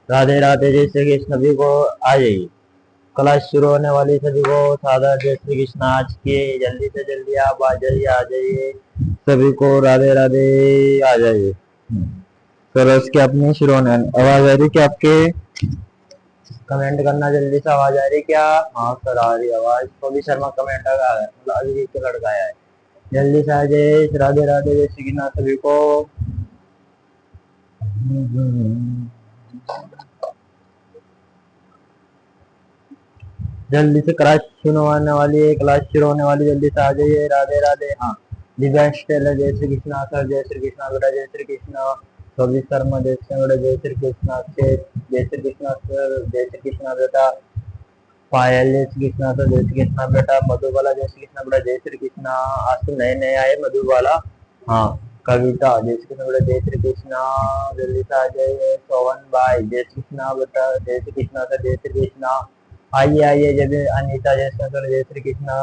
राधे राधे, जय श्री कृष्ण। सभी को आ जाइए, क्लास शुरू होने वाली। सभी को सादर जय श्री कृष्ण। आज के जल्दी से जल्दी आप आ जाइए। सभी को राधे राधे। आ जाइए सर। उसके अपनी शुरू होने आवाज आ रही क्या आपके? कमेंट करना जल्दी से। आवाज आ रही क्या? हाँ सर, आ रही आवाज। तो भी शर्मा कमेंट आ गया है, अभी के लड़का आया है। जल्दी से आ जाइए। राधे राधे, जय श्री कृष्ण सभी को। जल्दी से क्लास शुरू होने वाली है, क्लास शुरू होने वाली। जल्दी से आ जाइए। राधे राधे। हाँ, दिव्यांश टेलर जय श्री कृष्णा सर। जय श्री कृष्णा बेटा। जय श्री कृष्णा। सभी शर्मा जय श्री बेटा। जय श्री कृष्णा से। जय श्री कृष्णा सर। जय श्री कृष्णा बेटा। पायल जय श्री कृष्णा सर। जय श्री कृष्णा बेटा। मधुबाला जय श्री कृष्णा बेटा। जय श्री कृष्णा। आज तो नए नए आए मधुबाला। हाँ, कविता जय श्री कृष्णा बेटा। जय श्री कृष्णा। जल्दी से आ जाइए। सोवन भाई जय श्री कृष्णा बेटा। जय श्री कृष्णा सर। जय श्री कृष्णा। आइए आइए। जब अनीता जय श्री कृष्ण। जय श्री कृष्णा।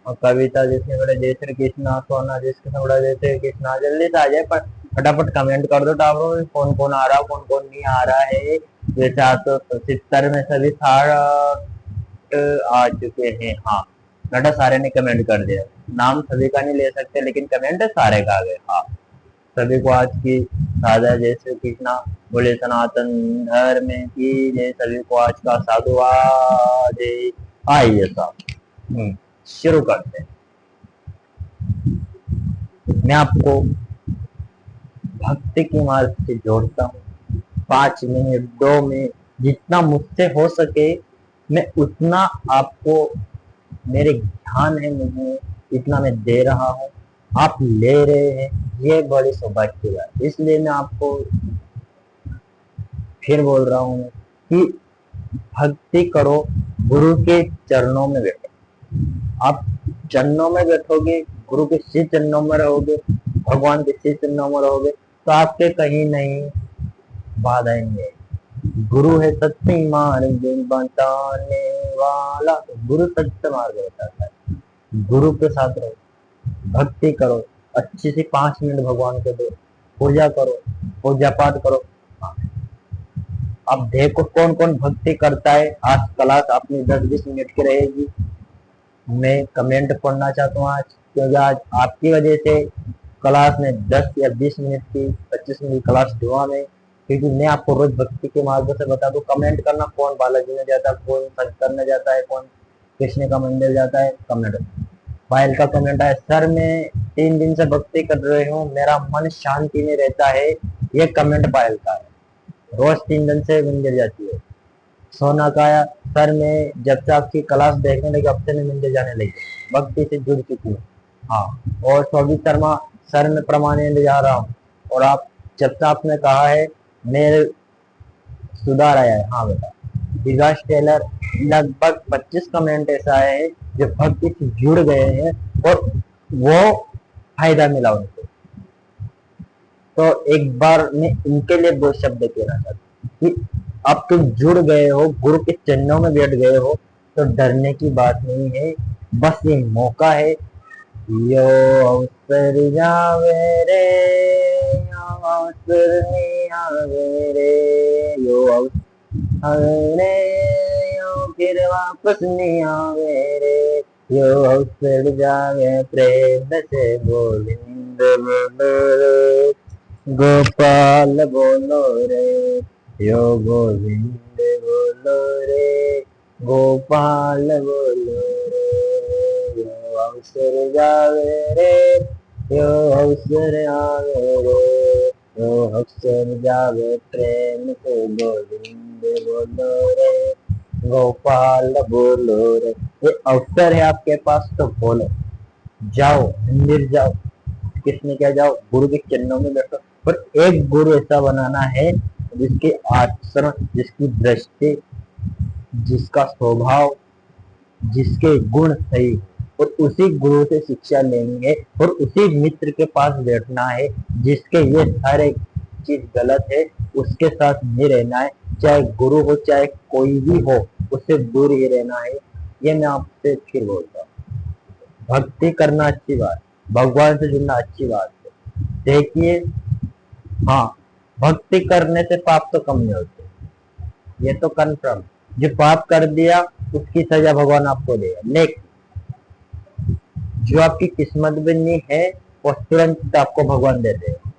और कविता जय श्री कृष्ण। जय श्री कृष्णा। सोना जय श्री कृष्ण। जय श्री कृष्णा। जल्दी से आ जाए, पर फटाफट कमेंट कर दो टाबरों में। कौन कौन आ रहा, कौन कौन नहीं आ रहा है। ये 470 में सभी आ चुके हैं। हाँ बेटा, सारे ने कमेंट कर दिया। नाम सभी का नहीं ले सकते, लेकिन कमेंट सारे का आ गए। हाँ, सभी को आज की राधा जय श्री कृष्णा। बोले सनातन धर्म की जय। सभी को आज का साधुवाद। आइए साहब, शुरू करते हैं। मैं आपको भक्ति की मार्ग से जोड़ता हूँ। 5 मिनट 2 मिनट जितना मुझसे हो सके, मैं उतना आपको, मेरे ध्यान है मुझमें, इतना मैं दे रहा हूँ। आप ले रहे हैं, ये बड़ी सौभाग्य की बात। इसलिए मैं आपको फिर बोल रहा हूँ कि भक्ति करो, गुरु के चरणों में बैठो। आप चरणों में बैठोगे, गुरु के श्री चरणों में रहोगे, भगवान के श्री चरणों में रहोगे, तो आपके कहीं नहीं बाधाएं नहीं। गुरु है सत्य मार्ग बताने वाला। तो गुरु सत्य मार्ग बताता है। गुरु के साथ रहो, भक्ति करो, अच्छी सी 5 मिनट भगवान को दो, पूजा करो, पूजा पाठ करो। अब देखो कौन कौन भक्ति करता है। आज क्लास अपनी 10-20 मिनट की रहेगी। मैं कमेंट पढ़ना चाहता हूँ आज, क्योंकि आज आपकी वजह से क्लास में 10 या 20 मिनट की 25 मिनट क्लास हुआ में, क्योंकि मैं आपको रोज भक्ति के मार्ग से बता दूं। कमेंट करना, कौन बालाजी में जाता है, कौन सच करने जाता है, कौन कृष्ण का मंदिर जाता है। कमेंट। पायल का कमेंट है, सर मैं 3 दिन से भक्ति कर रही हूँ, मेरा मन शांति में रहता है। ये कमेंट पायल का है। रोज 3 दिन से मंदिर जाती है। सोना का आया, सर मैं जब से आपकी क्लास देखने लगी, हफ्ते में मंदिर जाने लगी, भक्ति से जुड़ चुकी हूँ। हाँ, और शोभित शर्मा, सर मैं परमानेंट जा रहा हूँ, और आप जब से आपने कहा है मेरे सुधार आया है। हाँ बेटा। विकास टेलर, लगभग 25 कमेंट ऐसा आए हैं जो भक्ति से जुड़ गए हैं और वो फायदा मिला उनको। तो एक बार मैं इनके लिए 2 शब्द कहना चाहता हूँ कि अब तुम जुड़ गए हो, गुरु के चरणों में बैठ गए हो, तो डरने की बात नहीं है। बस ये मौका है। यो अवसर जावे रे, यो अवसर नहीं आवे रे, यो अवसर रे, यो फिर वापस नहीं आवे रे, यो अवसर जावे प्रेम से गोविंद बोलो रे, गोपाल बोलो रे, यो गोविंद बोलो रे, गोपाल बोलो रे, यो अवसर जावे रे, यो अवसर आवे रे, यो अवसर जावे प्रेम से गोविंद बोलो रे, गोपाल बोलो रे। ये अवसर है आपके पास, तो बोलो, जाओ मंदिर जाओ, किसने क्या, जाओ गुरु के चरणों में बैठो। पर एक गुरु ऐसा बनाना है जिसके आचरण, जिसकी दृष्टि, जिसका स्वभाव, जिसके गुण सही, और उसी गुरु से शिक्षा लेंगे, और उसी मित्र के पास बैठना है जिसके ये सारे चीज गलत है, उसके साथ नहीं रहना है। चाहे गुरु हो, चाहे कोई भी हो, उससे दूर ही रहना है। ये मैं आपसे फिर बोलता हूँ। भक्ति करना अच्छी बात, भगवान से जुड़ना अच्छी बात है। देखिए, हाँ, भक्ति करने से पाप तो कम नहीं होते, ये तो कन्फर्म, जो पाप कर दिया उसकी सजा भगवान आपको देगा। नेक्स्ट, जो आपकी किस्मत में नहीं है वो तुरंत आपको भगवान दे देगा।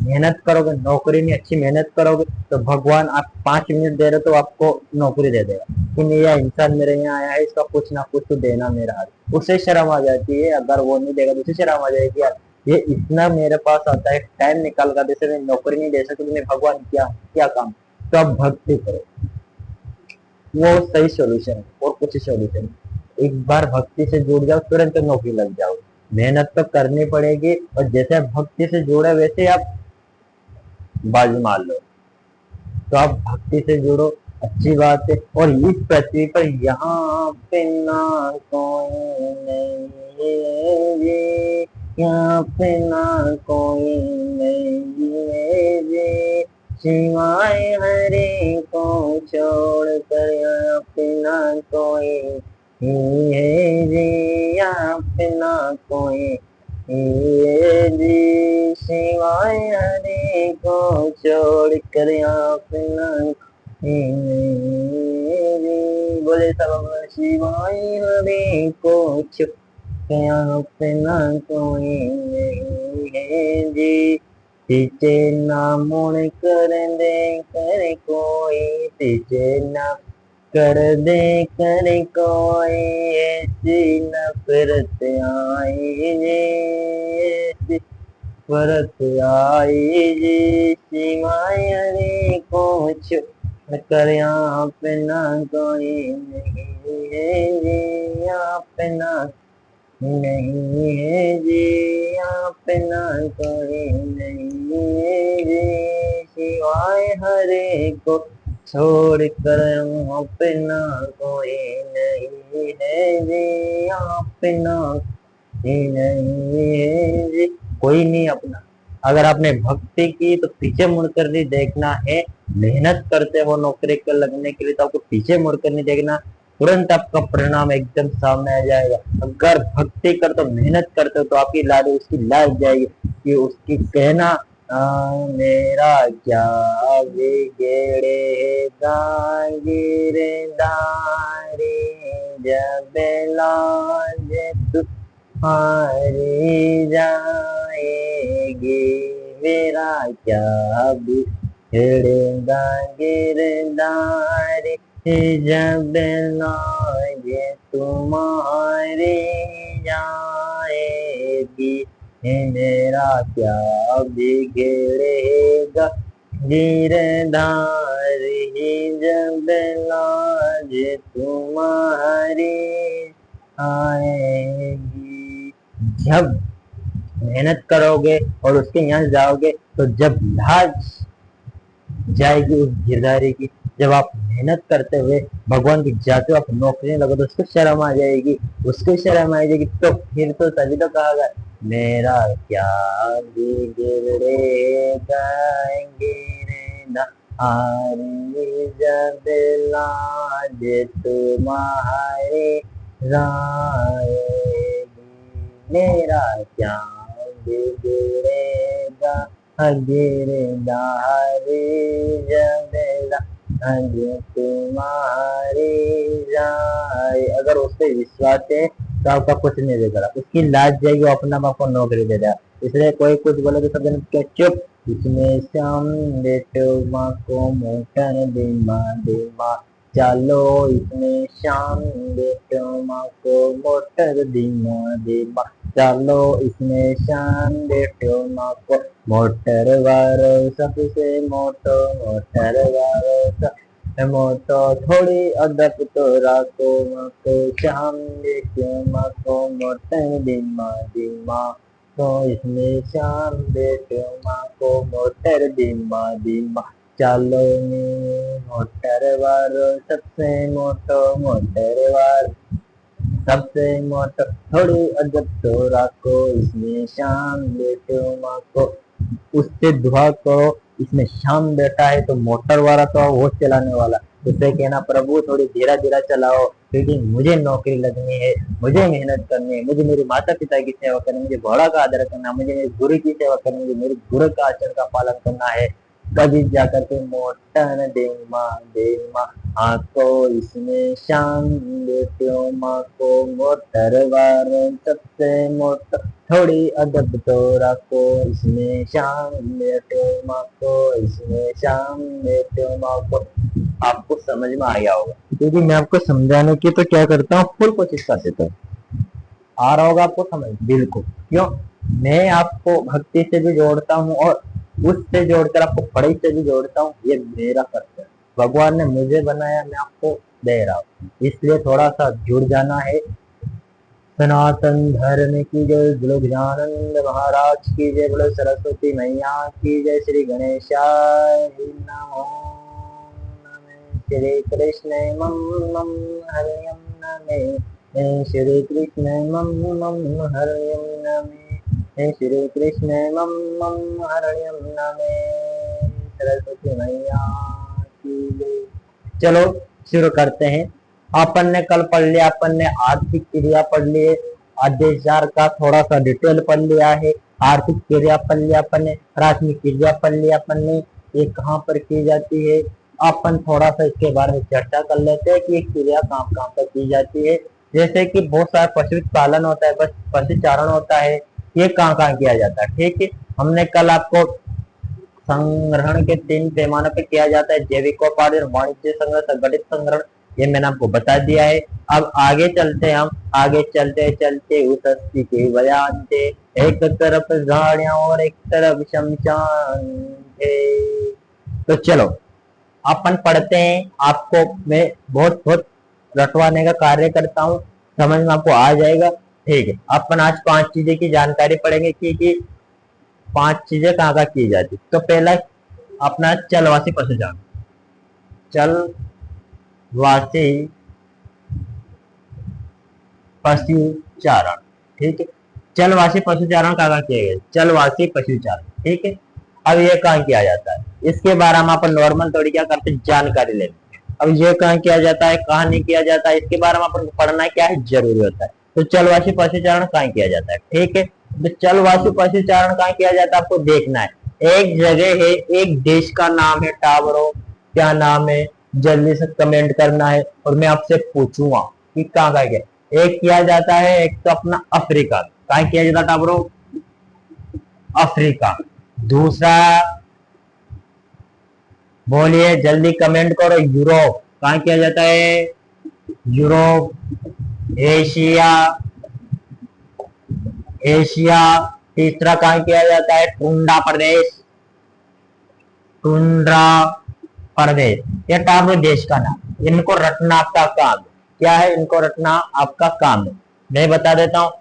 मेहनत करोगे, नौकरी में अच्छी मेहनत करोगे तो भगवान, आप 5 मिनट दे रहे तो आपको नौकरी दे देगा कि नहीं, यह इंसान मेरे यहाँ आया है, इसका कुछ ना कुछ तो देना मेरा हाथ। उससे शर्म आ जाती है, अगर वो नहीं देगा तो उससे शर्म आ जाएगी, यार ये इतना मेरे पास आता है, टाइम निकाल कर जैसे मैं नौकरी नहीं दे सकती, तो मैं भगवान क्या क्या काम। तो आप भक्ति करो, वो सही सोल्यूशन है और कुछ सोल्यूशन। एक बार भक्ति से जुड़ जाओ, तुरंत नौकरी लग जाओ। मेहनत तो करनी पड़ेगी, और जैसे आप भक्ति से जुड़े वैसे आप बाजी मार लो। तो आप भक्ति से जुड़ो, अच्छी बात है। और इस पृथ्वी पर यहाँ पे ना कोई नहीं है जी, यहाँ पे ना कोई नहीं है जी, सिवाय हरे को छोड़ कर यहाँ पे ना कोई है जी, यहाँ पे ना कोई जी, सिवाय हरे को छोड़ कर अपना बोले सब, सिवाय हरे को छोड़ अपना कोई नहीं है जी, पीछे ना मुड़ कर देकर कोई, पीछे ना कर दे कर कोई, ऐसी नफरत आई जी, नफरत आई जी, सिवाय हरे को छोड़ कर यहाँ पे ना कोई नहीं है जी, यहाँ पे ना नहीं है जी, यहाँ पे ना कोई नहीं है जी, सिवाय हरे को छोड़ कर यहाँ पे ना कोई नहीं है जी, यहाँ पे ना नहीं है जी, कोई नहीं अपना। अगर आपने भक्ति की तो पीछे मुड़कर नहीं देखना है। मेहनत करते हो नौकरी के लगने के लिए तो आपको पीछे मुड़कर नहीं देखना, तुरंत आपका परिणाम एकदम सामने आ जाएगा। अगर भक्ति करते हो, मेहनत करते हो तो आपकी लाड उसकी लाग जाएगी कि उसकी कहना मेरा क्या बिगड़ेगा गिरदारी, जब लाज तुम्हारी जाएगी, मेरा क्या बिगड़ेगा गिरदारी, जब लाज तुम्हारी जाएगी, मेरा क्या बिगड़ेगा गिरधारी, जब लाज तुम्हारी आएगी। जब मेहनत करोगे और उसके यहाँ जाओगे तो जब लाज जाएगी उस गिरधारी की, जब आप मेहनत करते हुए भगवान की जाते हो, आप नौकरी लगो तो उसको शर्म आ जाएगी, उसको शर्म आ जाएगी, तो फिर तो तभी तो कहा गया मेरा क्या बिगड़ेगा गिरधारी, जब लाज तुम्हारी जाएगी, मेरा क्या बिगड़ेगा गिरधारी, जब लाज तुम्हारी जाए। अगर उस पर विश्वास है तो आपका कुछ नहीं बिगड़ा, उसकी लाज जाएगी, वो अपना आपको नौकरी दे देगा। इसलिए कोई कुछ बोले तो सब जन क्या चुप, इसमें शाम बेटो माँ को मोटर दिमा दिमा, चलो इसमें शाम बेटो माँ को मोटर दिमा दिमा, चलो इसमें शाम बेटो माँ को मोटर वारो सबसे मोटो, मोटर वारो सब मोटो, थोड़ी अदब तो राखो माँ को, शाम बेटो माँ को मोटर दिमा दिमा, तो इसमें शाम बेटो माँ को मोटर दिमा दिमा, चलो में मोटर वारो सबसे मोटो, मोटर वारो सबसे मोटो, थोड़ी अदब तो राखो, इसमें शाम बेटो माँ को, उससे दुआ करो, इसमें शाम बैठा है तो मोटर वाला तो वो चलाने वाला, उससे कहना प्रभु थोड़ी धीरे धीरे चलाओ, क्योंकि मुझे नौकरी लगनी है, मुझे मेहनत करनी है, मुझे मेरे माता पिता की सेवा करनी है, मुझे घोड़ा का आदर करना है, मुझे मेरे गुरु की सेवा करनी है, मेरे गुरु का आचरण का पालन करना है, कभी जाकर के मोटर दे माँ आको इसमें शाम देत्यो माँ को मोटर वार सबसे मोटर थोड़ी अदब तो रखो इसमें शाम देत्यो माँ को इसमें शाम देत्यो माँ को। आपको समझ में आ गया होगा, क्योंकि मैं आपको समझाने की तो क्या करता हूँ, फुल कोशिश कर देता हूँ। आ रहा होगा आपको समझ, बिल्कुल। क्यों? मैं आपको भक्ति से भी जोड़ता हूँ और उससे जोड़कर आपको पढ़ाई से भी जोड़ता हूँ, ये मेरा कर्तव्य है। भगवान ने मुझे बनाया, मैं आपको दे रहा हूँ, इसलिए थोड़ा सा जुड़ जाना है। सनातन धर्म की जय, बोलो गजानंद महाराज की जय, बोलो सरस्वती मैया की जय, श्री गणेशाय नमो नमः। श्री कृष्ण मम मम हरियम नमे, श्री कृष्ण मम मम हरियम नमे, श्री कृष्ण मम मम हरियम नमे, सरस्वती मैया की जय। चलो शुरू करते हैं। अपन ने कल पढ़ लिया, अपन ने आर्थिक क्रिया पढ़ लिए, आदेशार का थोड़ा सा डिटेल पढ़ लिया है। आर्थिक क्रिया पढ़ लिया अपन ने, प्राथमिक क्रिया पढ़ लिया अपन ने, ये कहाँ पर की जाती है। अपन थोड़ा सा इसके बारे में चर्चा कर लेते हैं कि ये क्रिया कहाँ कहाँ पर की जाती है। जैसे कि बहुत सारा पशु पालन होता है, बस पशुचारण होता है, ये कहाँ कहाँ किया जाता है। ठीक है, हमने कल आपको संग्रहण के 3 पैमानों पे किया जाता है, जैविकोत्पादन, वाणिज्य संग्रह, संगठित संग्रहण, ये मैंने आपको बता दिया है। अब आगे चलते हैं, हम आगे चलते चलते उस अस्थि के बयान थे, एक तरफ गाड़ियां और एक तरफ शमशान थे। तो चलो अपन पढ़ते हैं, आपको मैं बहुत बहुत रटवाने का कार्य करता हूँ, समझ में आपको आ जाएगा। ठीक है, अपन आज 5 चीजें की जानकारी पढ़ेंगे कि 5 चीजें कहाँ कहाँ की जाती। तो पहला अपना चलवासी पशुचारण, चलवासी पशुचारण। ठीक है, चलवासी पशुचारण कहाँ किया गया, चलवासी पशुचारण। ठीक है, अब ये कहाँ किया जाता है, इसके बारे में अपन नॉर्मल थोड़ी क्या करते हैं, जानकारी लेते हैं। अब ये कहाँ किया जाता है, कहाँ नहीं किया जाता है, इसके बारे में अपन को पढ़ना क्या है, जरूरी होता है। तो चलवासी पशुचारण कहाँ किया जाता है। ठीक है, तो चलवासी पशुचारण कहाँ किया जाता है, आपको देखना है। एक जगह है, एक देश का नाम है, टावरो क्या नाम है, जल्दी से कमेंट करना है और मैं आपसे पूछूंगा कि कहाँ कहाँ किया। एक किया जाता है, एक तो अपना अफ्रीका, कहाँ किया जाता है टावरो, अफ्रीका। दूसरा बोलिए जल्दी कमेंट करो, यूरोप, कहाँ किया जाता है, यूरोप। Asia, Asia. तीसरा कहाँ किया जाता है, टुंड्रा प्रदेश, टुंड्रा प्रदेश। ये टापू देश का नाम, इनको रटना आपका काम क्या है, इनको रटना आपका काम है। मैं बता देता हूँ,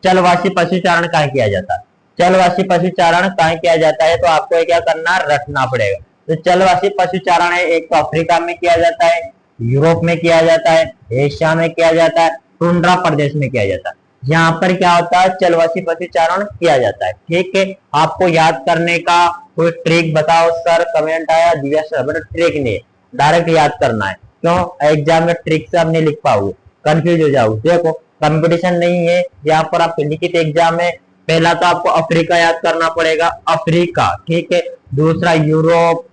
चलवासी पशुचारण कहाँ किया जाता है, चलवासी पशुचारण कहाँ किया जाता है, तो आपको क्या करना, रटना पड़ेगा। तो चलवासी पशुचारण है, एक तो अफ्रीका में किया जाता है, यूरोप में किया जाता है, एशिया में किया जाता है, टुंड्रा प्रदेश में किया जाता है। यहाँ पर क्या होता है, चलवासी पशुचारण किया जाता है। ठीक है, आपको याद करने का कोई ट्रिक बताओ सर, कमेंट आया दिव्या सर, बट ट्रिक नहीं, डायरेक्ट याद करना है। क्यों, एग्जाम में ट्रिक से आप नहीं लिख पाओगे, कंफ्यूज हो जाओगे। देखो कंपटीशन नहीं है यहाँ पर, आप लिखित एग्जाम में पहला तो आपको अफ्रीका याद करना पड़ेगा, अफ्रीका। ठीक है, दूसरा यूरोप,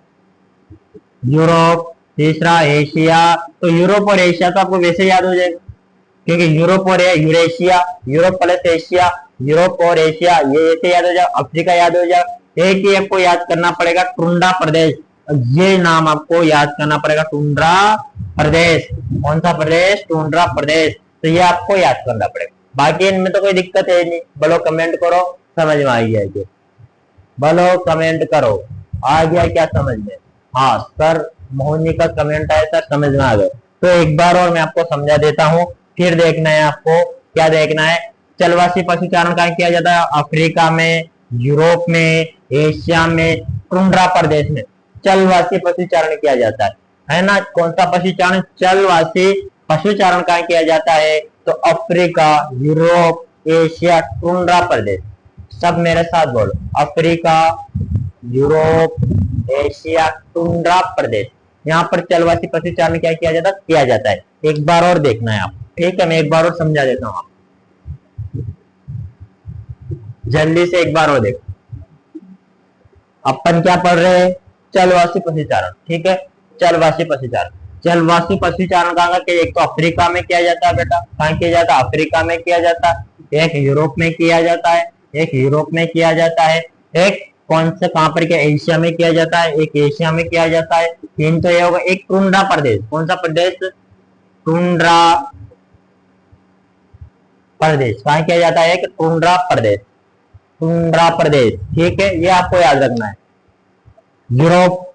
यूरोप। तीसरा एशिया, तो यूरोप और एशिया तो आपको वैसे याद हो जाएगा, क्योंकि यूरोप और Eurasia, Europe plus Asia, Europe और एशिया, ये ऐसे याद हो जाए, अफ्रीका याद हो जाए। एक ही आपको याद करना पड़ेगा, टुंड्रा प्रदेश, ये नाम आपको याद करना पड़ेगा, टुंड्रा प्रदेश। कौन सा प्रदेश, टुंड्रा प्रदेश। तो ये आपको याद करना पड़ेगा, बाकी इनमें तो कोई दिक्कत है नहीं। बोलो कमेंट करो, समझ में आ गया क्या, बोलो कमेंट करो, आ गया क्या समझ में। हाँ सर, मोहनी का कमेंट आया, सर समझ में आ गया। तो एक बार और मैं आपको समझा देता हूँ, फिर देखना है आपको, क्या देखना है। चलवासी पशुचारण कहाँ किया जाता है, अफ्रीका में, यूरोप में, एशिया में, टुंड्रा प्रदेश में चलवासी पशुचारण किया जाता है ना। कौन सा पशुचारण, चलवासी पशुचारण कहाँ किया जाता है, तो अफ्रीका, यूरोप, एशिया, टुंड्रा प्रदेश। सब मेरे साथ बोलो, अफ्रीका, यूरोप, एशिया, टुंड्रा प्रदेश। यहाँ पर चलवासी पशुचारण क्या किया जाता है। एक बार और देखना है आप, ठीक है, मैं एक बार और समझा देता हूँ, जल्दी से एक बार और देखो। अपन क्या पढ़ रहे हैं, चलवासी पशुचारण। ठीक है, चलवासी पशुचारण। चलवासी पशुचारण कहाँ का, एक तो अफ्रीका में किया जाता है बेटा, कहाँ किया जाता है, अफ्रीका में किया जाता है, एक यूरोप में किया जाता है, एक यूरोप में किया जाता है, एक कौन से कहां पर किया, एशिया में किया जाता है, एक एशिया में किया जाता है। तीन तो ये होगा, एक टुंड्रा प्रदेश, कौन सा प्रदेश, टुंड्रा प्रदेश, कहाँ किया जाता है, एक टुंड्रा प्रदेश, टुंड्रा प्रदेश। ठीक है, ये आपको याद रखना है। यूरोप,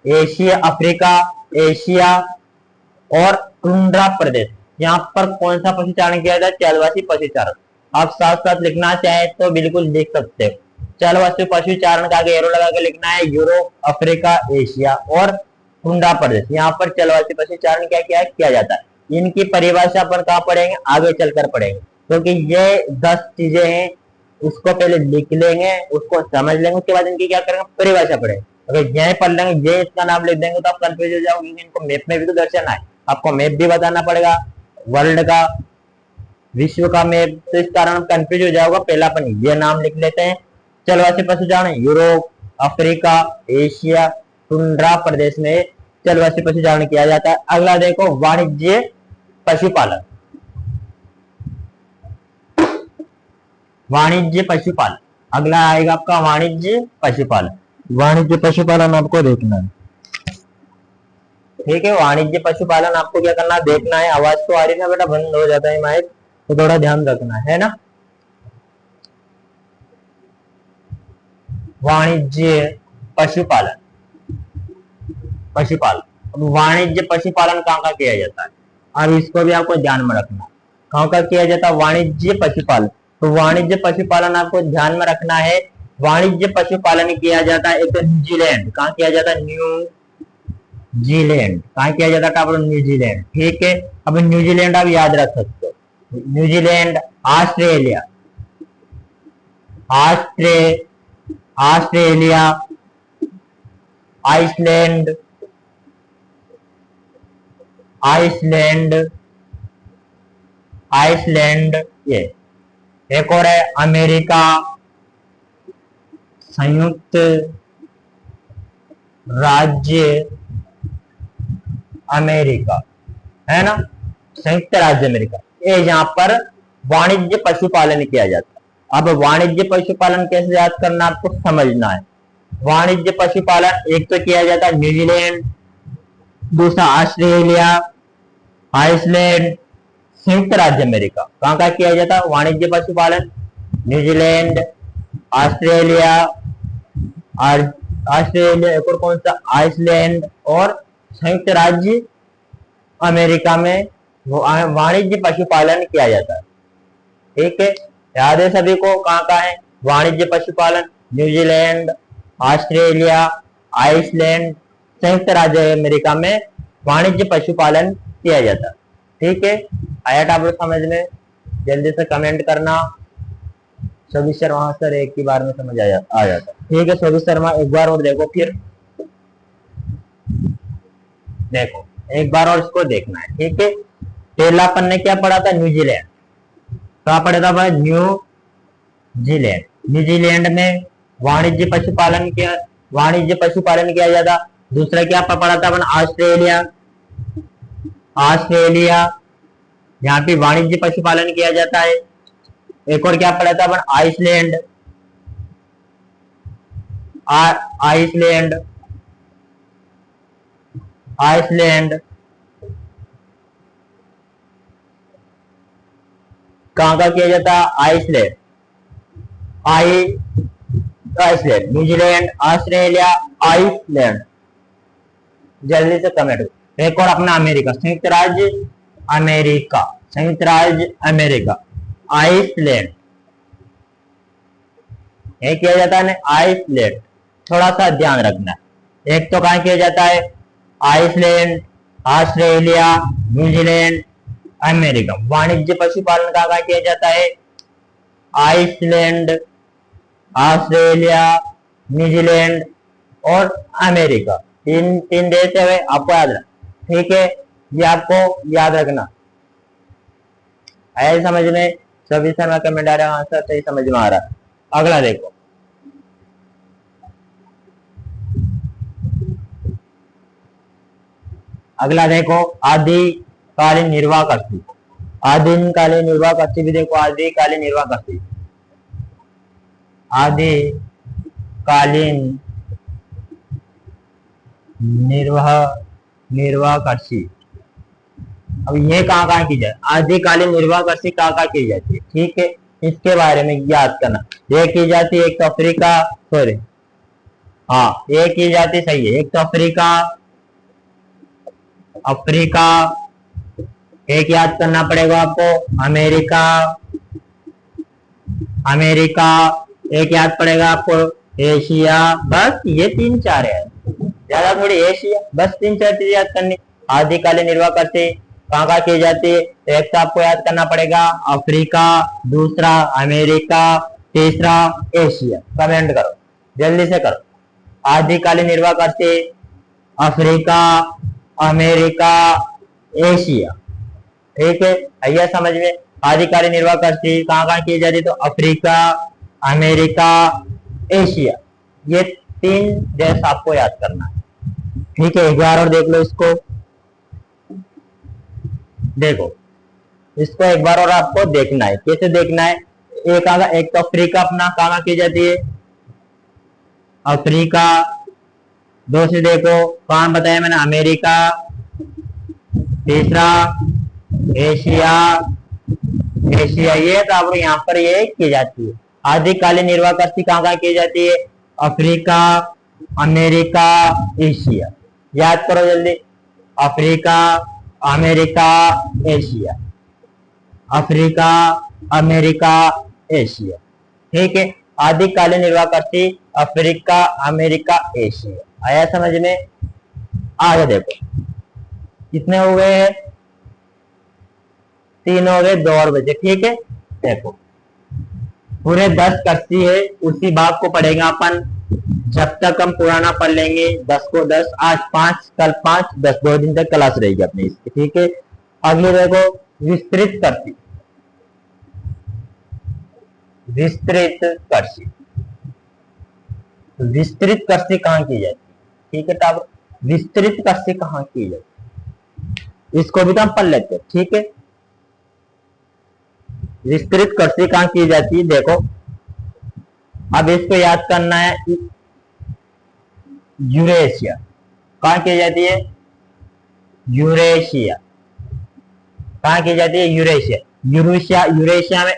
एशिया, अफ्रीका, एशिया और टुंड्रा प्रदेश, यहाँ पर कौन सा पशुचारण किया जाता है, चलवासी पशुचारण। आप साथ साथ लिखना चाहे तो बिल्कुल लिख सकते हो। चलवासी पशुचारण का आगे एरो लगा के लिखना है, यूरोप, अफ्रीका, एशिया और टुंड्रा प्रदेश, यहाँ पर चलवासी पशुचारण क्या किया जाता है। इनकी परिभाषा अपन कहाँ पढ़ेंगे, आगे चलकर पढ़ेंगे, क्योंकि ये 10 चीजें हैं, उसको पहले लिख लेंगे, उसको समझ लेंगे, उसके बाद इनकी क्या करेंगे, परिभाषा पढ़ेंगे। अगर यह पढ़ लेंगे, ये इसका नाम लिख देंगे तो आप कंफ्यूज हो जाओगे, इनको मैप में भी तो दर्शाना है, आपको मैप भी बताना पड़ेगा, वर्ल्ड का, विश्व का मैप, तो इस कारण आप कंफ्यूज हो जाओगे। पहला अपन ये नाम लिख लेते हैं, चलवासी पशुचारण, यूरोप, अफ्रीका, एशिया, टुंड्रा प्रदेश में चलवासी पशुचारण किया जाता है। अगला देखो, वाणिज्य पशुपालन, वाणिज्य पशुपालन, अगला आएगा आपका वाणिज्य पशुपालन। वाणिज्य पशुपालन आपको देखना है। ठीक है, वाणिज्य पशुपालन आपको क्या करना है, देखना है। आवाज तो आ रही है ना बेटा, बंद हो जाता है माइक, तो थोड़ा ध्यान रखना है ना। वाणिज्य पशुपालन, पशुपालन, अब वाणिज्य पशुपालन कहाँ का किया जाता है, अब इसको भी आपको ध्यान में रखना, कहाँ का किया जाता है वाणिज्य पशुपालन। तो वाणिज्य पशुपालन आपको ध्यान में रखना है, वाणिज्य पशुपालन किया जाता है एक तो न्यूजीलैंड, कहाँ किया जाता है, न्यूजीलैंड, कहाँ किया जाता है, न्यूजीलैंड। ठीक है, अब न्यूजीलैंड आप याद रख सकते हो, New Zealand, Australia, Australia, Iceland, Iceland, Iceland, ये एक और है अमेरिका, संयुक्त राज्य अमेरिका, है ना, संयुक्त राज्य अमेरिका, ये यहाँ पर वाणिज्य पशुपालन किया जाता है। अब वाणिज्य पशुपालन कैसे याद करना आपको समझना है। वाणिज्य पशुपालन एक तो किया जाता है न्यूजीलैंड, दूसरा ऑस्ट्रेलिया, आइसलैंड, संयुक्त राज्य अमेरिका, कहाँ का किया जाता है वाणिज्य पशुपालन, न्यूजीलैंड, ऑस्ट्रेलिया, ऑस्ट्रेलिया, एक और कौन सा, आइसलैंड और संयुक्त राज्य अमेरिका में वाणिज्य पशुपालन किया जाता है। ठीक है, याद है सभी को, कहाँ का है वाणिज्य पशुपालन, न्यूजीलैंड, ऑस्ट्रेलिया, आइसलैंड, संयुक्त राज्य अमेरिका में वाणिज्य पशुपालन किया जाता है। ठीक है, आया था आपको समझ में, जल्दी से कमेंट करना। सभी शर्मा सर एक ही बार में समझ आ जाता। ठीक है सभी शर्मा, एक बार और देखो, फिर देखो एक बार और इसको देखना है। ठीक है, पहला अपन ने क्या पढ़ा था, न्यूजीलैंड, क्या पढ़ा था भाई, न्यूजीलैंड, न्यूजीलैंड में वाणिज्य पशुपालन किया जाता। दूसरा क्या पढ़ा था अपन, ऑस्ट्रेलिया, ऑस्ट्रेलिया, यहाँ पे वाणिज्य पशुपालन किया जाता है। एक और क्या पढ़ा था अपन, आइसलैंड, आइसलैंड, आइसलैंड, कहां का किया जाता है, Iceland, Iceland, New Zealand, Australia, Iceland, जल्दी से कमेंट। एक और अपना अमेरिका, संयुक्त राज्य अमेरिका, संयुक्त राज्य अमेरिका, आइसलैंड, ये किया जाता है ना आइसलैंड, थोड़ा सा ध्यान रखना। एक तो कहां किया जाता है, आइसलैंड, ऑस्ट्रेलिया, न्यूजीलैंड, अमेरिका। वाणिज्य पशुपालन कहाँ किया जाता है, आइसलैंड, ऑस्ट्रेलिया, न्यूजीलैंड और अमेरिका, तीन देश है आपको याद रखना। ठीक है, ये आपको याद रखना। ऐसे समझ में, सभी शर्मा कमेंट आ रहा है, आंसर सही समझ में आ रहा है। अगला देखो, अगला देखो आदिकालीन निर्वाह करती, आदिकालीन निर्वाह करती भी देखो, आदिकालीन निर्वाह करती, आदिकालीन निर्वाह करती। अब ये कहाँ की जाए, आदिकालीन निर्वाह करती कहाँ की जाती है, ठीक है, इसके बारे में याद करना। ये की जाती है एक तो अफ्रीका, सॉरी हाँ ये की जाती सही है, एक तो अफ्रीका, अफ्रीका, एक याद करना पड़ेगा आपको अमेरिका, अमेरिका, एक याद पड़ेगा आपको एशिया, बस ये 3-4 है, ज्यादा थोड़ी, एशिया, बस 3-4 चीज याद करनी। आदिकालीन निर्वाह करती कहाँ की जाती है, एक तो आपको याद करना पड़ेगा अफ्रीका, दूसरा अमेरिका, तीसरा एशिया। कमेंट करो, जल्दी से करो। आदिकालीन निर्वाह करती अफ्रीका, अमेरिका, एशिया, ठीक है, आइए समझ में। आदिकालीन निर्वाह करती कहाँ की जाती, तो अफ्रीका, अमेरिका, एशिया, ये 3 देश आपको याद करना है, ठीक है। एक बार और देख लो इसको, देखो इसको एक बार और आपको देखना है, कैसे देखना है। एक तो अफ्रीका अपना कहाँ की जाती है, अफ्रीका, दूसरी देखो कहाँ बताया मैंने, अमेरिका, तीसरा एशिया, एशिया, ये तो आप यहाँ पर ये की जाती है। आदिकालीन निर्वाह करती कहाँ की जाती है, अफ्रीका, अमेरिका, एशिया, याद करो जल्दी, Africa, America, Asia, Africa, America, Asia, ठीक है। आदिकालीन निर्वाह करती अफ्रीका, अमेरिका, एशिया, आया समझ में। आगे देखो कितने हो गए, 3 हो गए, 2 और बचे, ठीक है। देखो पूरे 10 कस्ती है, उसी भाग को पढ़ेंगे अपन, जब तक हम पुराना पढ़ लेंगे 10 को 10, आज 5 कल 5, 10 2 दिन तक क्लास रहेगी अपनी इसकी, ठीक है। अगले देखो विस्तृत करती, विस्तृत करती, विस्तृत करती कहाँ की जाती, ठीक है। तब विस्तृत करती कहाँ की जाती, इसको भी तो हम पढ़ लेते हैं, ठीक है। विस्तृत करती कहाँ की जाती है, देखो अब इसको याद करना है, यूरेशिया, कहाँ की जाती है, यूरेशिया, कहाँ की जाती है, यूरेशिया, यूरेशिया, यूरेशिया में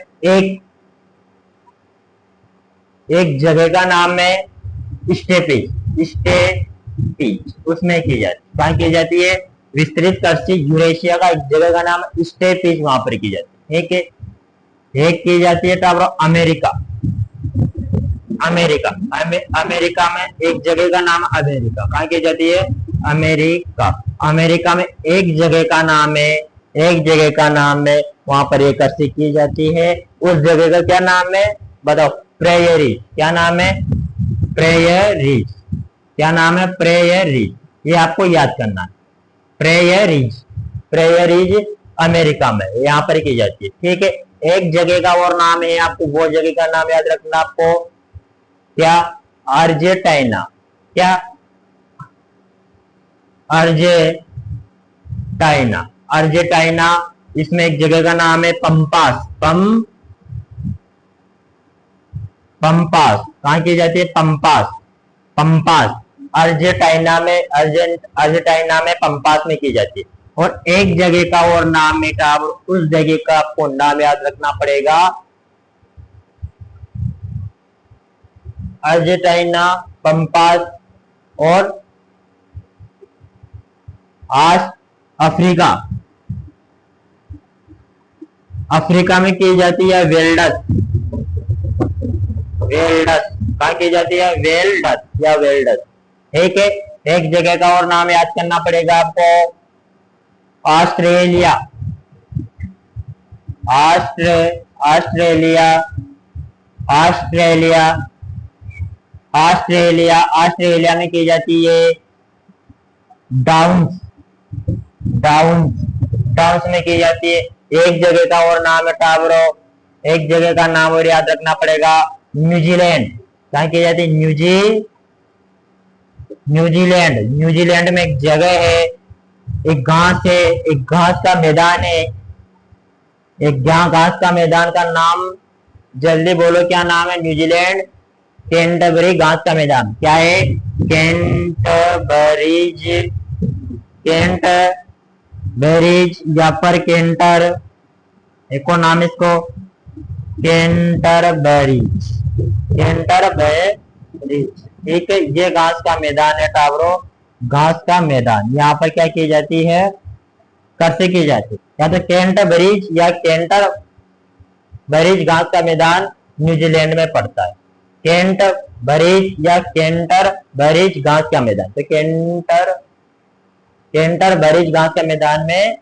एक जगह का नाम है स्टेपीज, स्टेपीज, उसमें की जाती, कहाँ की जाती है, विस्तृत करती यूरेशिया का एक जगह का नाम स्टेपीज, वहां पर की जाती है, ठीक है। एक की जाती है टावर अमेरिका, अमेरिका, अमेरिका में एक जगह का नाम अमेरिका, कहाँ की जाती है, अमेरिका, अमेरिका में एक जगह का नाम है, एक जगह का नाम है, वहां पर एक कृषि की जाती है, उस जगह का क्या नाम है बताओ, प्रेयरी, क्या नाम है, प्रेयरीज, क्या नाम है, प्रेयरीज, ये आपको याद करना है, प्रेयरीज, प्रेयरीज अमेरिका में यहाँ पर की जाती है, ठीक है। एक जगह का और नाम है, आपको वो जगह का नाम याद रखना, आपको क्या, अर्जेंटीना, क्या, अर्जेंटीना, अर्जेंटीना, इसमें एक जगह का नाम है पंपास, पंपास, कहाँ की जाती है, पंपास, पंपास, अर्जेंटीना में, अर्जेंटीना में पंपास में की जाती है। और एक जगह का और नाम है, उस जगह का आपको नाम याद रखना पड़ेगा, अर्जेंटीना, पंपास और आज अफ्रीका, अफ्रीका में की जाती है वेल्डस, वेल्डस, कहाँ की जाती है, वेल्डस या वेल्डस, ठीक है। एक जगह का और नाम याद करना पड़ेगा आपको, Australia, Australia, Australia, Australia, Australia में की जाती है डाउन्स, डाउन्स, डाउन्स में की जाती है। एक जगह का और नाम है टावरो, एक जगह का नाम और याद रखना पड़ेगा, न्यूजीलैंड, कहाँ की जाती है, न्यूजीलैंड, न्यूजीलैंड में एक जगह है एक घास है, एक घास का मैदान है, एक घास का मैदान का नाम जल्दी बोलो, क्या नाम है? न्यूजीलैंड कैंटरबरी घास का मैदान। क्या है? कैंटरबरीज, कैंटरबरीज या पर कैंटर, एक और नाम इसको कैंटरबरीज, कैंटरबरीज। ठीक है, ये घास का मैदान है टावरो, घास का मैदान। यहाँ पर क्या की जाती है? कैसे की जाती है? या तो कैंटरबरीज या कैंटरबरीज घास का मैदान न्यूजीलैंड में पड़ता है। कैंटरबरीज या कैंटरबरीज घास का मैदान, तो कैंटरबरीज घास का मैदान में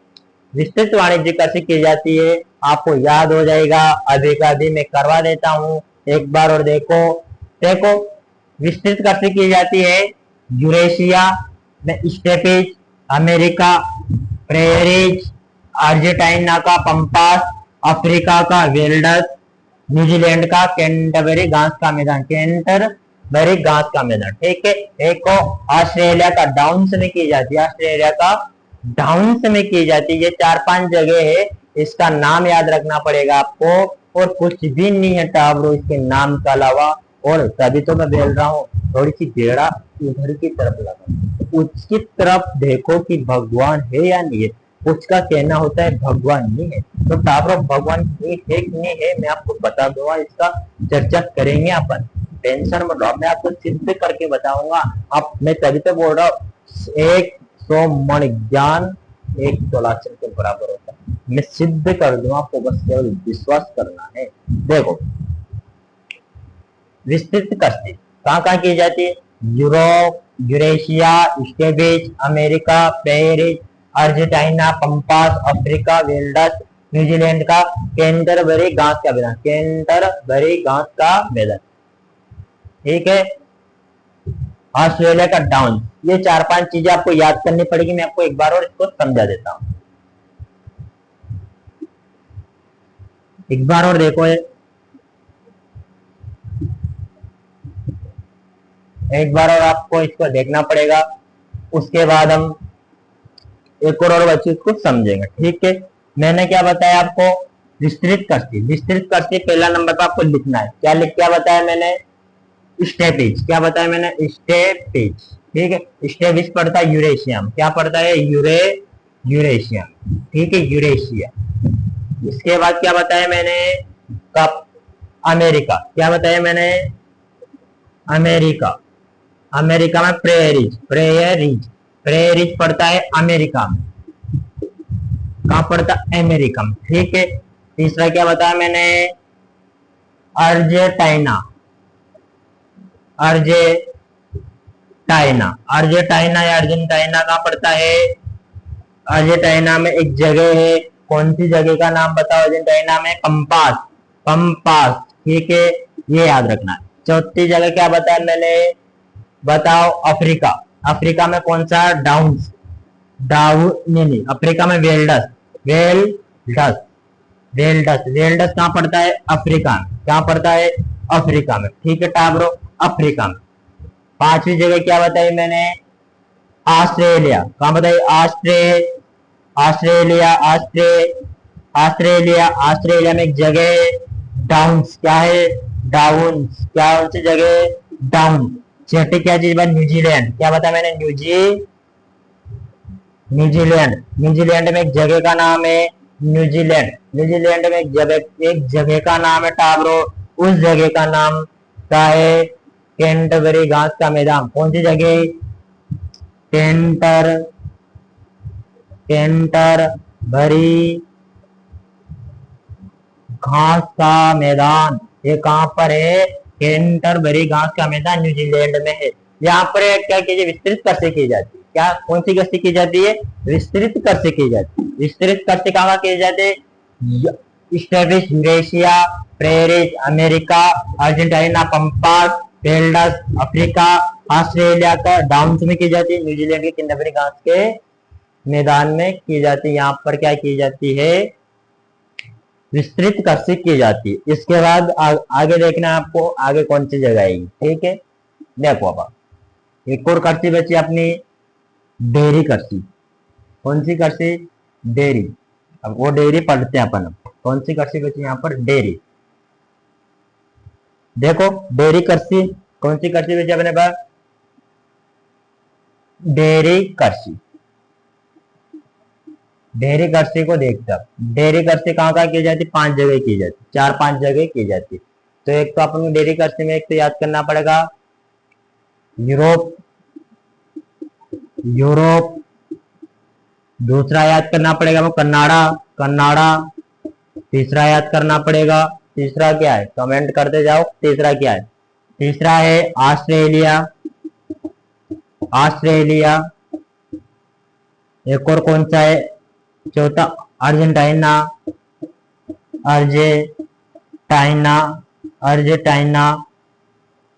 विस्तृत वाणिज्य कृषि की जाती है। आपको याद हो जाएगा, अभी का अभी मैं करवा देता हूँ एक बार और देखो। देखो, विस्तृत कृषि की जाती है यूरेशिया में स्टेपीज, अमेरिका प्रेरीज, अर्जेंटीना का पंपास, अफ्रीका का वेल्डस, न्यूजीलैंड का कैंटरबरी घास का मैदान, कैंटरबरी घास का मैदान। ठीक है, एक को ऑस्ट्रेलिया का डाउन्स में की जाती है, ऑस्ट्रेलिया का डाउन्स में की जाती है। ये 4-5 जगह है, इसका नाम याद रखना पड़ेगा आपको, और कुछ भी नहीं है टावरो इसके नाम के अलावा। और तभी तो मैं बोल रहा हूँ थोड़ी सी बेड़ा उधर की तरफ लगा, उसकी तरफ देखो कि भगवान है या नहीं है। उसका कहना होता है भगवान नहीं है, तो टावरो भगवान है कि नहीं है मैं आपको बता दूंगा, इसका चर्चा करेंगे अपन, टेंशन मत लो, मैं आपको सिद्ध करके बताऊंगा। आप, मैं तभी तो बोल रहा हूँ 100 मन ज्ञान 1 तोलाचन के बराबर होता है, मैं सिद्ध कर दूंगा, आपको बस केवल विश्वास करना है। देखो, विस्तृत कृषि कहाँ कहाँ की जाती है? Europe, Eurasia, steppes, America prairies, Argentina pampas, Africa velds, New Zealand का कैंटरबरी घास का मैदान, कैंटरबरी घास का मैदान। ठीक है, ऑस्ट्रेलिया का डाउन। ये 4-5 चीजें आपको याद करनी पड़ेगी, मैं आपको एक बार और इसको समझा देता हूं। एक बार और देखो, एक बार और आपको इसको देखना पड़ेगा, उसके बाद हम एक और बच्चे को समझेंगे। ठीक है, मैंने क्या बताया आपको? विस्तृत कृषि। विस्तृत कृषि पहला नंबर पर आपको लिखना है। क्या बताया मैंने? स्टेपीज। क्या बताया मैंने? स्टेपीज। ठीक है, स्टेपीज पड़ता है यूरेशिया में। क्या पड़ता है? यूरेशिया। ठीक है, यूरेशिया। इसके बाद क्या बताया मैंने? Cup America. क्या बताया मैंने? अमेरिका। अमेरिका में प्रेरीज, प्रेरीज पड़ता है अमेरिका में। कहां पड़ता? अमेरिका में। ठीक है, तीसरा क्या बताया मैंने? अर्जेंटीना। अर्जेंटीना या अर्जेंटीना कहां पड़ता है? अर्जेंटीना में एक जगह है, कौन सी जगह का नाम बताओ? अर्जेंटीना में पंपास। ठीक है, ये याद रखना है। चौथी जगह क्या बताया मैंने? बताओ। अफ्रीका। अफ्रीका में कौन सा? डाउन्स। नहीं, अफ्रीका में वेल्डस। वेल्डस कहां पड़ता है? अफ्रीका में। कहां पड़ता है? अफ्रीका में। ठीक है टावरो, अफ्रीका में। पांचवी जगह क्या बताई मैंने? ऑस्ट्रेलिया। कहां बताई? ऑस्ट्रेलिया में एक जगह है डाउन्स। क्या है? डाउन्स। क्या उनसे जगह? डाउन। छठी क्या चीज बात? न्यूजीलैंड। क्या बताया मैंने? न्यूजीलैंड में एक जगह का नाम है न्यूजीलैंड में एक जगह का नाम है टावरो, उस जगह का नाम क्या है? कैंटरबरी घास का मैदान। कौन सी जगह? कैंटरबरी घास का मैदान। ये कहां पर है? कैंटरबरी घास का मैदान न्यूजीलैंड में है। यहाँ पर क्या कीजिए? विस्तृत कृषि की जाती है। क्या? कौन सी कृषि की जाती है? विस्तृत कृषि की जाती है। विस्तृत कृषि कहाँ की जाती है? Steppes, Eurasia, prairies, America, Argentina, pampas, velds, Africa, Australia का डाउन्स में की जाती है, न्यूजीलैंड के कैंटरबरी घास के मैदान में की जाती है। यहाँ पर क्या की जाती है? विस्तृत कृषि की जाती है। इसके बाद आगे देखना आपको, आगे कौन सी जगह आएगी। ठीक है, देखो अब एक और कृषि बची अपनी डेयरी कृषि। कौन सी कर्सी? डेयरी। अब वो डेयरी पढ़ते हैं अपन। कौन सी कर्सी बची यहाँ पर? डेयरी। देखो डेयरी कर्सी, कौन सी कर्सी बची अपने पास? डेयरी कर्सी। डेयरी कर्सी को देखता, डेयरी कर्सी कहाँ कहाँ की जाती? 5 जगह की जाती, 4-5 जगह की जाती। तो एक तो अपन डेयरी कर्सी में एक तो याद करना पड़ेगा यूरोप, यूरोप। दूसरा याद करना पड़ेगा वो कन्नाडा, कन्नाडा। तीसरा याद करना पड़ेगा, तीसरा क्या है? कमेंट करते जाओ, तीसरा क्या है? तीसरा है ऑस्ट्रेलिया, ऑस्ट्रेलिया। एक और कौन सा है? चौथा अर्जेंटीना, अर्जेंटीना, अर्जेंटीना।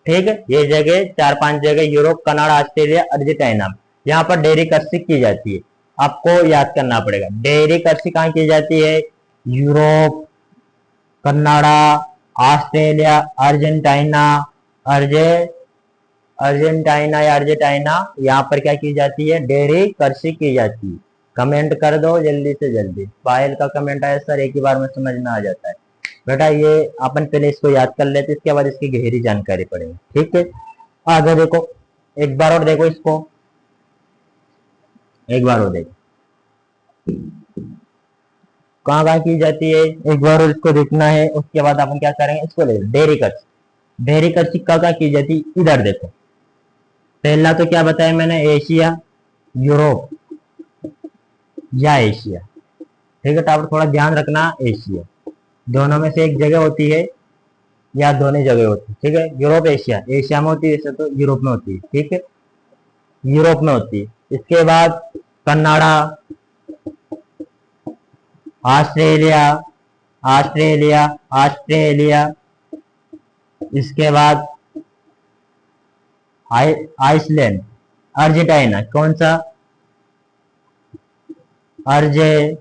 ठीक है, ये जगह 4-5 जगह यूरोप, कनाडा, ऑस्ट्रेलिया, अर्जेंटीना, यहाँ पर डेयरी कृषि की जाती है। आपको याद करना पड़ेगा डेयरी कृषि कहाँ की जाती है? यूरोप, कनाडा, ऑस्ट्रेलिया, अर्जेंटीना, अर्जे अर्जेंटीना या अर्जेंटीना, यहाँ पर क्या की जाती है? डेयरी कृषि की जाती है। कमेंट कर दो जल्दी से जल्दी। पायल का कमेंट आया सर, एक ही बार में समझ में आ जाता है। बेटा ये अपन पहले इसको याद कर लेते, इसके बाद इसकी गहरी जानकारी पड़ेगी। ठीक है, आगे देखो, एक बार और देखो इसको, एक बार और देखो कहाँ कहाँ की जाती है, एक बार और इसको देखना है। उसके बाद अपन क्या करेंगे, इसको ले डेयरी कृषि। डेयरी कृषि कहाँ कहाँ की जाती है, इधर देखो। पहला तो क्या बताया मैंने? एशिया, यूरोप या एशिया। ठीक है, तो आप थोड़ा ध्यान रखना, एशिया दोनों में से एक जगह होती है या दोनों जगह होती है। ठीक है, यूरोप एशिया, एशिया में होती है वैसे तो यूरोप में होती है। ठीक है, यूरोप में होती है। इसके बाद कनाडा, ऑस्ट्रेलिया, ऑस्ट्रेलिया, ऑस्ट्रेलिया। इसके बाद आइसलैंड, अर्जेंटीना। कौन सा? Argentina,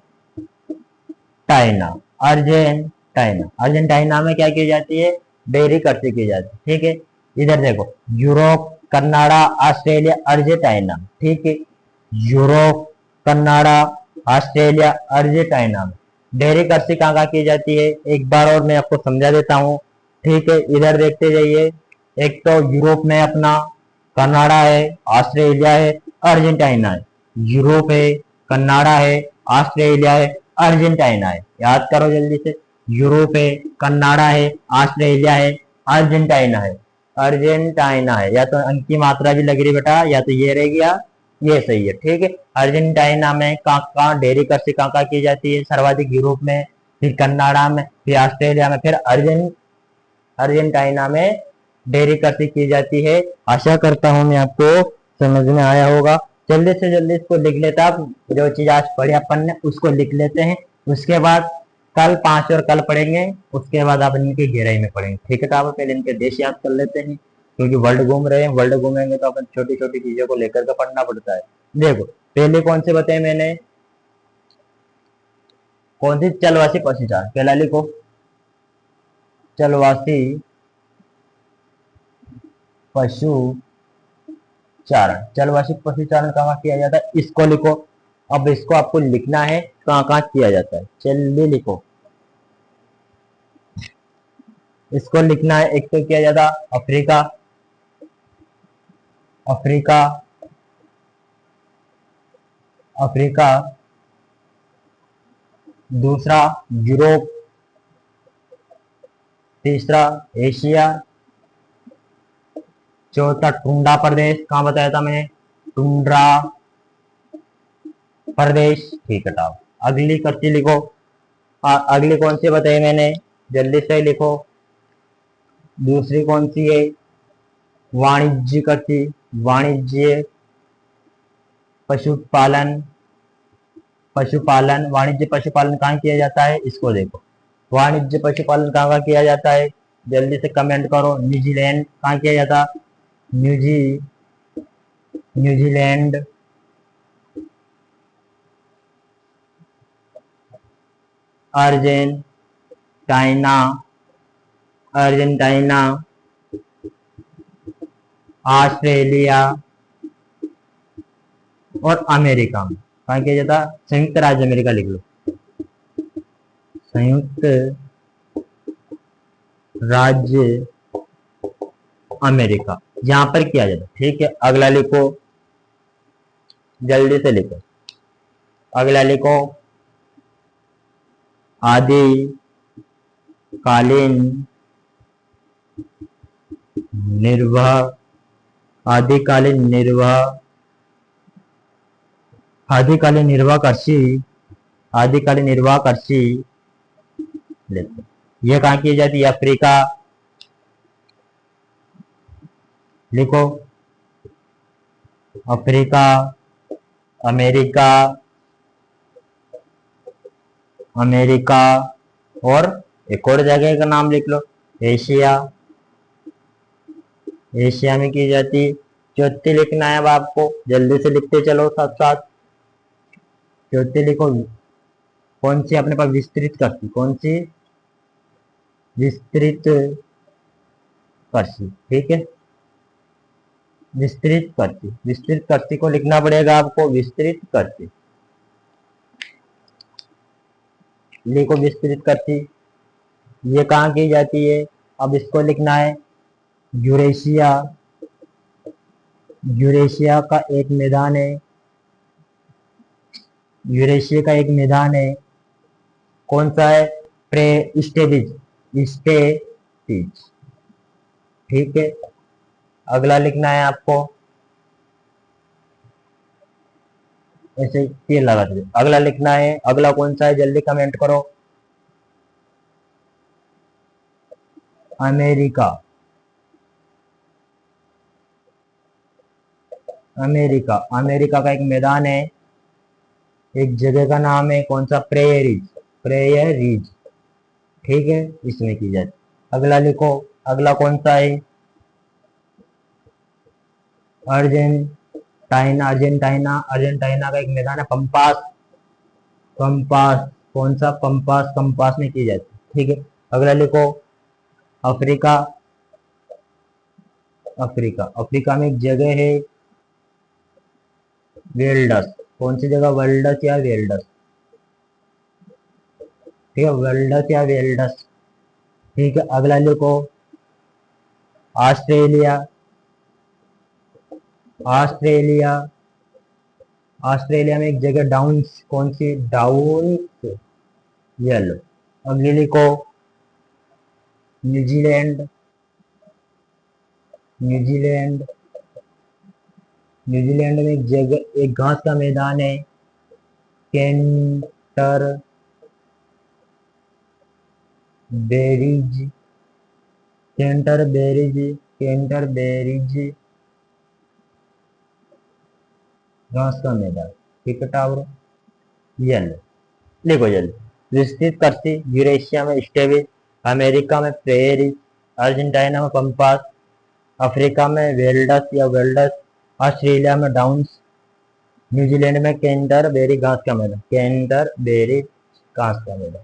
Argentina. अर्जेंटीना में क्या की जाती है? डेयरी कृषि की जाती है। ठीक है, इधर देखो यूरोप, कनाडा, ऑस्ट्रेलिया, अर्जेंटीना। ठीक है, यूरोप, कनाडा, ऑस्ट्रेलिया, अर्जेंटीना में डेयरी कृषि कहाँ कहाँ की जाती है? एक बार और मैं आपको समझा देता हूँ। ठीक है, इधर देखते जाइए। एक तो यूरोप में अपना कनाडा है, ऑस्ट्रेलिया है, अर्जेंटीना है। यूरोप है, कनाडा है, ऑस्ट्रेलिया है, अर्जेंटीना है। याद करो जल्दी से। यूरोप है, कनाडा है, ऑस्ट्रेलिया है, अर्जेंटीना है। अर्जेंटीना है, या तो अंक की मात्रा भी लग रही बेटा, या तो ये रहेगी या ये सही है। ठीक है, अर्जेंटीना में कहाँ कहाँ डेयरी कृषि कहाँ कहाँ की जाती है? सर्वाधिक यूरोप में, फिर कनाडा में, फिर ऑस्ट्रेलिया में, फिर अर्जेंटीना में डेयरी कृषि की जाती है। आशा करता हूँ मैं आपको समझ में आया होगा। जल्दी से जल्दी इसको लिख लेता, आप जो चीज आज पढ़ी अपन ने उसको लिख लेते हैं। उसके बाद कल 5 और कल पढ़ेंगे, उसके बाद आप इनकी गहराई में पढ़ेंगे। ठीक है, तो आप पहले इनके देश याद कर लेते हैं, क्योंकि वर्ल्ड घूम रहे हैं। वर्ल्ड घूमेंगे तो अपन छोटी छोटी चीजों को लेकर के पढ़ना पड़ता है। देखो पहले कौन से बताए मैंने? कौन सी? चलवासी पशुचारण। पहला लिखो चलवासी पशु चारण। चलवासी पशुचारण कहाँ किया जाता है? इसको लिखो। अब इसको आपको लिखना है कहाँ कहाँ किया जाता है। चलिए लिखो, इसको लिखना है। एक तो किया जाता अफ्रीका, अफ्रीका, अफ्रीका। दूसरा यूरोप, तीसरा एशिया, चौथा टुंड्रा प्रदेश। कहाँ बताया था मैंने? टुंड्रा प्रदेश। ठीक है, टाओ अगली कृषि लिखो। अगली कौन सी बताई मैंने? जल्दी से लिखो। दूसरी कौन सी है? वाणिज्य कृषि, वाणिज्य पशुपालन, पशुपालन। वाणिज्य पशुपालन कहाँ किया जाता है? इसको देखो, वाणिज्य पशुपालन कहाँ कहाँ किया जाता है? जल्दी से कमेंट करो। न्यूजीलैंड कहाँ किया जाता? न्यूजीलैंड, अर्जेंटीना, अर्जेंटीना, ऑस्ट्रेलिया और अमेरिका में। कहाँ किया जाता? संयुक्त राज्य अमेरिका लिख लो, संयुक्त राज्य अमेरिका, यहां पर किया जाता। ठीक है, अगला लिखो, जल्दी से लिखो, अगला लिखो, आदिकालीन निर्वाह, आदिकालीन निर्वाह, आदिकालीन निर्वाह कृषि, आदिकालीन निर्वाह कृषि लिखो। यह कहाँ की जाती है? अफ्रीका लिखो, अफ्रीका, अमेरिका, अमेरिका, और एक और जगह का नाम लिख लो, एशिया, एशिया में की जाती। चौथी लिखना है अब आपको, जल्दी से लिखते चलो साथ साथ। चौथी लिखो, कौन सी अपने पास विस्तृत करती, कौन सी? विस्तृत करती। ठीक है, विस्तृत करती, विस्तृत करती को लिखना पड़ेगा आपको, विस्तृत करती लिखो, विस्तृत करती। ये कहाँ की जाती है? अब इसको लिखना है, यूरेशिया, यूरेशिया का एक मैदान है, यूरेशिया का एक मैदान है, कौन सा है? स्टेबिज, स्टेबिज। ठीक है, अगला लिखना है आपको, ऐसे तीर लगा दो। अगला लिखना है, अगला कौन सा है? जल्दी कमेंट करो। अमेरिका, अमेरिका, अमेरिका का एक मैदान है, एक जगह का नाम है, कौन सा? Prairies, prairies. ठीक है, इसमें की जाती। अगला लिखो, अगला कौन सा है? अर्जेंटाइना, अर्जेंटाइना, अर्जेंटाइना का एक मैदान है, पंपास, पंपास, कौन सा? पंपास, पंपास में की जाती। ठीक है, अगला लिखो, अफ्रीका, अफ्रीका, अफ्रीका में एक जगह है, वेल्डस, कौन सी जगह? वेल्डस या वेल्डस। ठीक है, वेल्डस या वेल्डस। ठीक है, अगला लिखो, ऑस्ट्रेलिया, ऑस्ट्रेलिया, ऑस्ट्रेलिया में एक जगह डाउन्स, कौन सी? डाउन्स, ये लो। अगली लिखो, न्यूजीलैंड, न्यूजीलैंड, न्यूजीलैंड में एक जगह, एक घास का मैदान है, Canterbury, Canterbury, Canterbury घास का मैदान। ठीक है टावर, ये लो, लिखो जल्दी। विस्तृत करती, यूरेशिया में स्टेविस, अमेरिका में प्रेयरी, अर्जेंटीना में पंपास, अफ्रीका में वेल्डस या वेल्डस, ऑस्ट्रेलिया में डाउन्स, न्यूजीलैंड में कैंटरबेरी घास का मैदान, कैंटरबेरी घास का मैदान।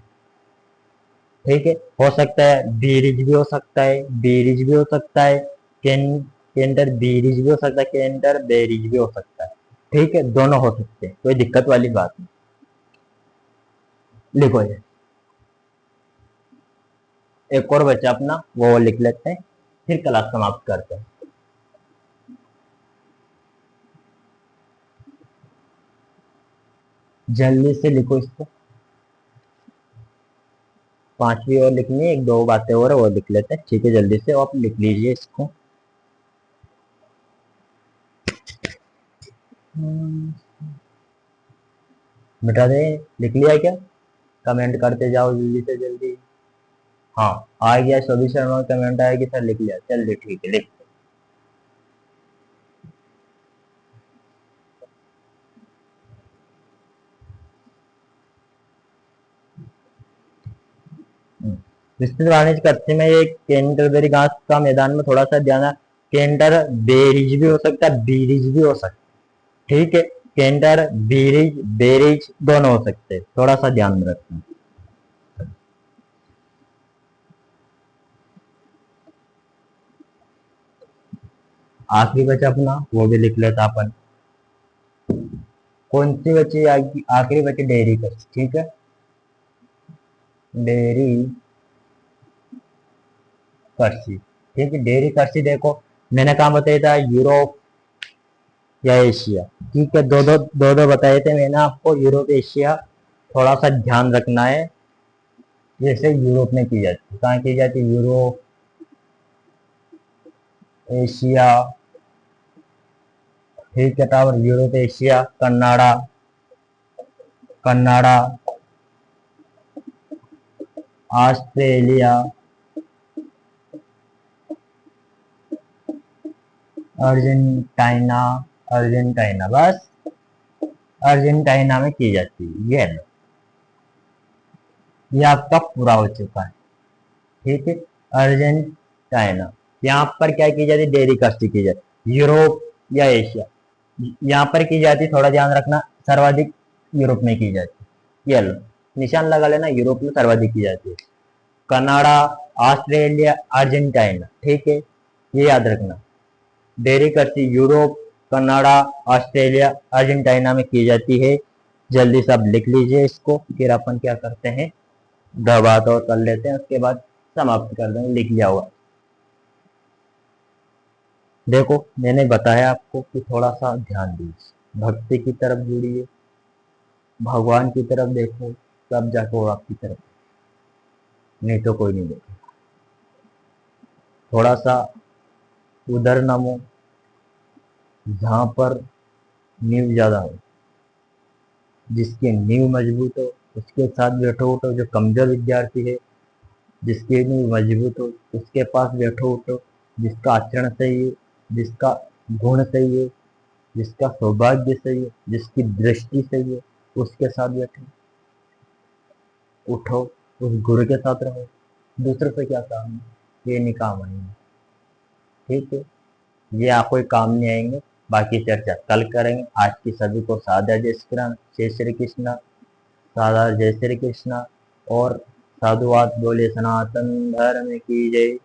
ठीक है, हो सकता है बीरिज भी हो सकता है, बीरिज भी हो सकता है, कैंटर बीरिज भी हो सकता है, कैंटर बेरिज भी हो सकता है। ठीक है, दोनों हो सकते हैं, कोई दिक्कत वाली बात नहीं। लिखो ये, एक और बच्चा अपना वो लिख लेते हैं, फिर क्लास समाप्त करते हैं। जल्दी से लिखो इसको, पांचवी और लिखनी है, एक दो बातें और वो लिख लेते हैं। ठीक है, जल्दी से आप लिख लीजिए इसको। बेटा दे, लिख लिया क्या? कमेंट करते जाओ जल्दी से जल्दी। हाँ, आ गया, सभी शर्मा कमेंट आया कि सर लिख लिया, चल ठीक है, लिख। विस्तृत वाणिज्य कच्चे में ये कैंटरबेरी घास का मैदान में थोड़ा सा ध्यान, कैंटर बेरीज भी हो सकता है, बीरीज भी हो सकता है। ठीक है, कैंटर बीरीज बेरीज दोनों हो सकते हैं, थोड़ा सा ध्यान में रखना। आखिरी बचा अपना, वो भी लिख लेता अपन, कौन सी बची आखिरी बची डेयरी कर्सी, ठीक है, डेयरी कर्सी, ठीक है। डेयरी कर्सी देखो मैंने कहा बताया था, यूरोप या एशिया, ठीक है, दो बताए थे मैंने आपको, यूरोप एशिया। थोड़ा सा ध्यान रखना है, जैसे यूरोप में की जाती है, कहाँ की जाती है, यूरोप, एशिया, ठीक है। Tower Europe Asia, Canada, Canada, Australia, Argentina, Argentina, बस अर्जेंटीना में की जाती है। ये लो, ये आपका पूरा हो चुका है, ठीक है। अर्जेंटीना, यहाँ पर क्या की जाती है, डेयरी कास्टिंग की जाती है। यूरोप या एशिया, यहाँ पर की जाती है, थोड़ा ध्यान रखना, सर्वाधिक यूरोप में की जाती है। ये लो, निशान लगा लेना, यूरोप में सर्वाधिक की जाती है। कनाडा, ऑस्ट्रेलिया, अर्जेंटीना, ठीक है, ये याद रखना। डेयरी कृषि यूरोप, कनाडा, ऑस्ट्रेलिया, अर्जेंटीना में की जाती है। जल्दी से आप लिख लीजिए इसको, फिर अपन क्या करते हैं, दो बात और कर लेते हैं, उसके बाद समाप्त कर देंगे, लिख लिया हुआ। देखो मैंने बताया आपको कि थोड़ा सा ध्यान दीजिए, भक्ति की तरफ जुड़िए, भगवान की तरफ देखो, तब जाकर वो आपकी तरफ, नहीं तो कोई नहीं देखेगा। थोड़ा सा उधर नमो, जहाँ पर नींव ज्यादा हो, जिसकी नींव मजबूत हो उसके साथ बैठो उठो। जो कमजोर विद्यार्थी है, जिसकी नींव मजबूत हो उसके पास बैठो उठो। जिसका आचरण सही है, जिसका गुण सही है, जिसका सौभाग्य सही है, जिसकी दृष्टि सही है, उसके साथ बैठो उठो, उस गुरु के साथ रहो। दूसरे से क्या काम है, ये नहीं काम आएंगे, ठीक है, ये आपको कोई काम नहीं आएंगे। बाकी चर्चा कल करेंगे। आज की सभी को सादा जय श्री कृष्ण, सादा जय श्री कृष्ण, और साधुवाद बोले, सनातन धर्म की जय।